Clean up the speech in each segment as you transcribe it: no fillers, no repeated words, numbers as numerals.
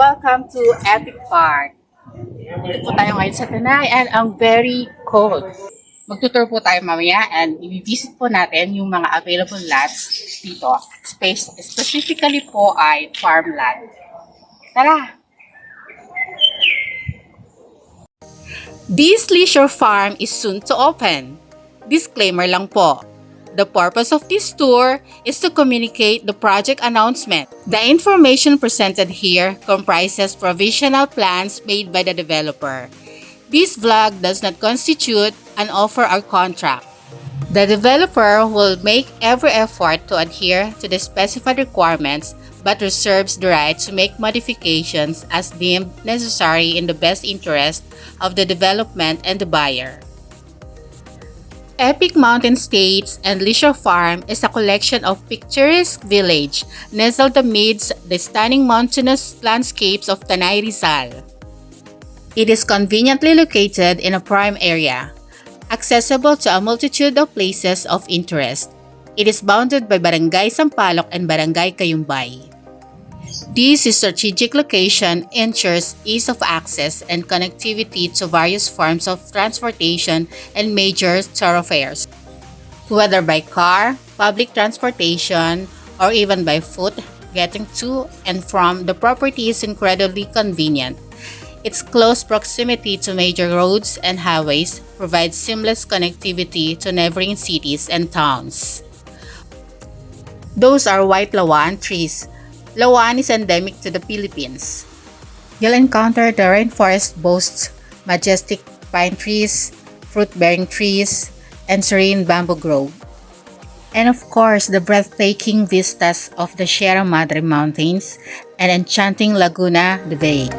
welcome to Epic Park. Dito po tayo ngayon sa Tanay and ang very cold. Magtutour po tayo mamaya and i-visit po natin yung mga available lots dito. Specifically po ay farmland. Tara! This leisure farm is soon to open. Disclaimer lang po. The purpose of this tour is to communicate the project announcement. The information presented here comprises provisional plans made by the developer. This vlog does not constitute an offer or contract. The developer will make every effort to adhere to the specified requirements but reserves the right to make modifications as deemed necessary in the best interest of the development and the buyer. Epic Mountain States and Leisure Farm is a collection of picturesque village nestled amidst the stunning mountainous landscapes of Tanay Rizal. It is conveniently located in a prime area, accessible to a multitude of places of interest. It is bounded by Barangay Sampaloc and Barangay Cayumbay. This strategic location ensures ease of access and connectivity to various forms of transportation and major thoroughfares. Whether by car, public transportation, or even by foot, getting to and from the property is incredibly convenient. Its close proximity to major roads and highways provides seamless connectivity to neighboring cities and towns. Those are white lawan trees. Lawan is endemic to the Philippines. You'll encounter the rainforest boasts majestic pine trees, fruit-bearing trees, and serene bamboo grove. And of course, the breathtaking vistas of the Sierra Madre Mountains and enchanting Laguna de Bay.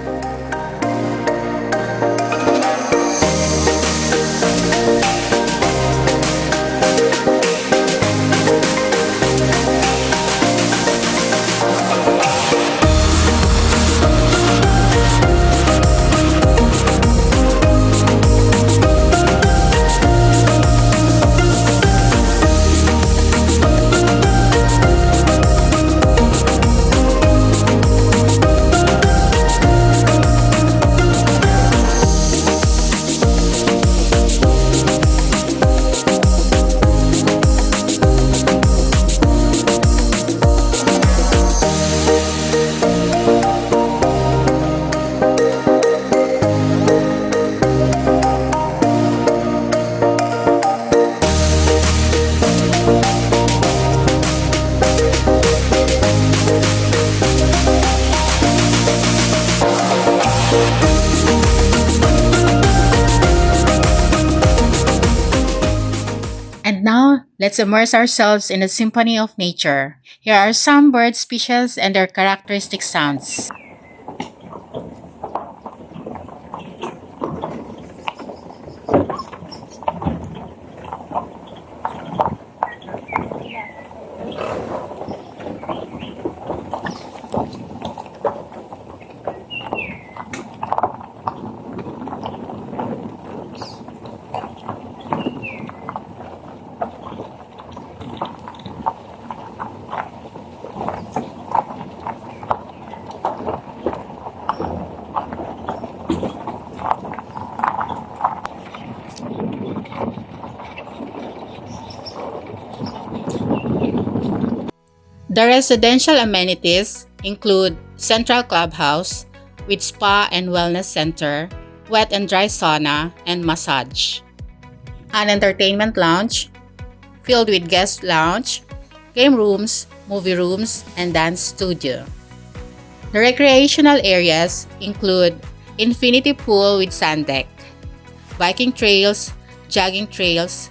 And now, let's immerse ourselves in the symphony of nature. Here are some bird species and their characteristic sounds. The residential amenities include central clubhouse with spa and wellness center, wet and dry sauna, and massage. An entertainment lounge filled with guest lounge, game rooms, movie rooms, and dance studio. The recreational areas include infinity pool with sand deck, biking trails, jogging trails,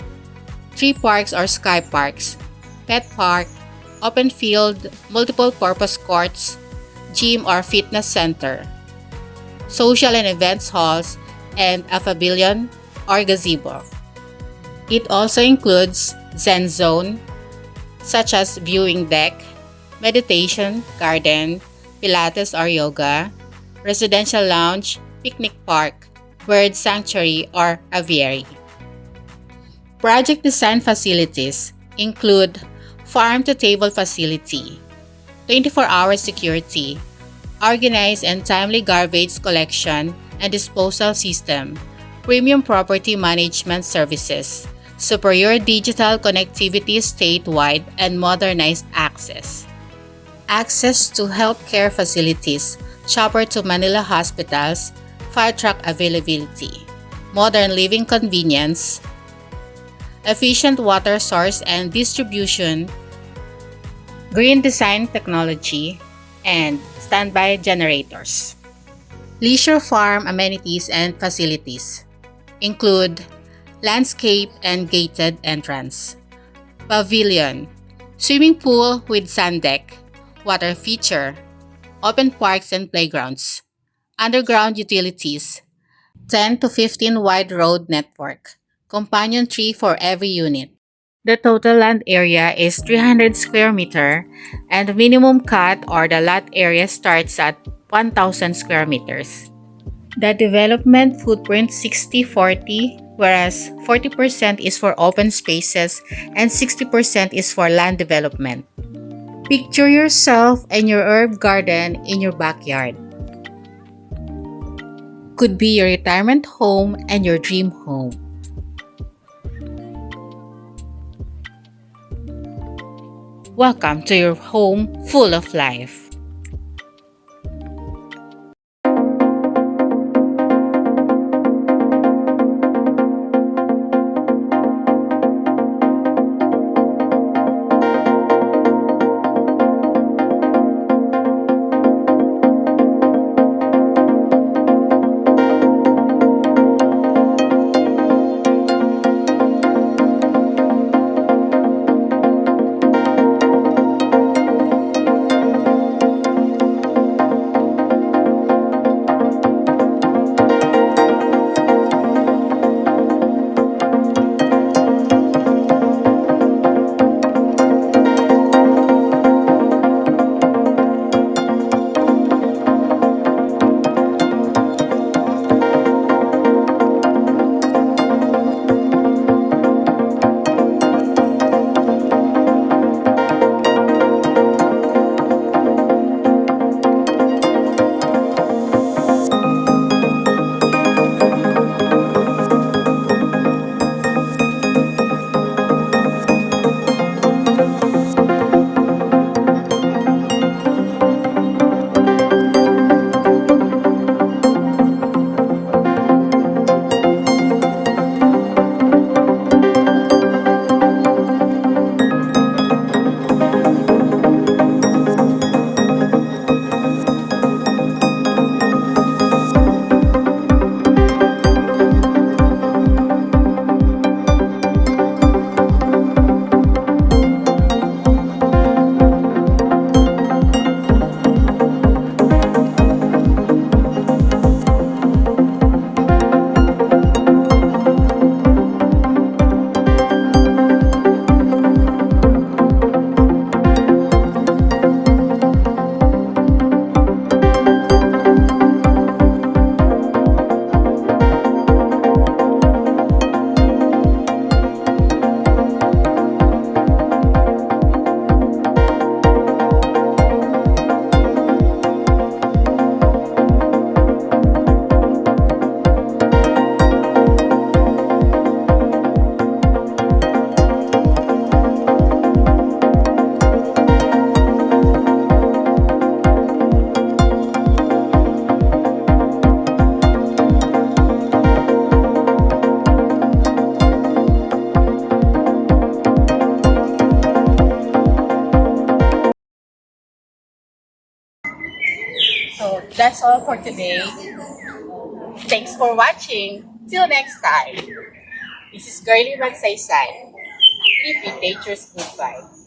tree parks or sky parks, pet park, open field, multiple purpose courts, gym or fitness center, social and events halls, and a pavilion or gazebo. It also includes Zen zone, such as viewing deck, meditation, garden, pilates or yoga, residential lounge, picnic park, bird sanctuary, or aviary. Project design facilities include farm-to-table facility, 24-hour security, organized and timely garbage collection and disposal system, premium property management services, superior digital connectivity statewide, and modernized access. Access to healthcare facilities, chopper to Manila hospitals, fire truck availability, modern living convenience, efficient water source and distribution, green design technology, and standby generators. Leisure farm amenities and facilities include landscape and gated entrance, pavilion, swimming pool with sand deck, water feature, open parks and playgrounds, underground utilities, 10 to 15 wide road network, companion tree for every unit. The total land area is 300 square meter and the minimum cut or the lot area starts at 1,000 square meters. The development footprint 60-40, whereas 40% is for open spaces and 60% is for land development. Picture yourself and your herb garden in your backyard. Could be your retirement home and your dream home. Welcome to your home full of life. So that's all for today. Thanks for watching. Till next time. This is Girly Magsaysay. Keep it nature's good vibe.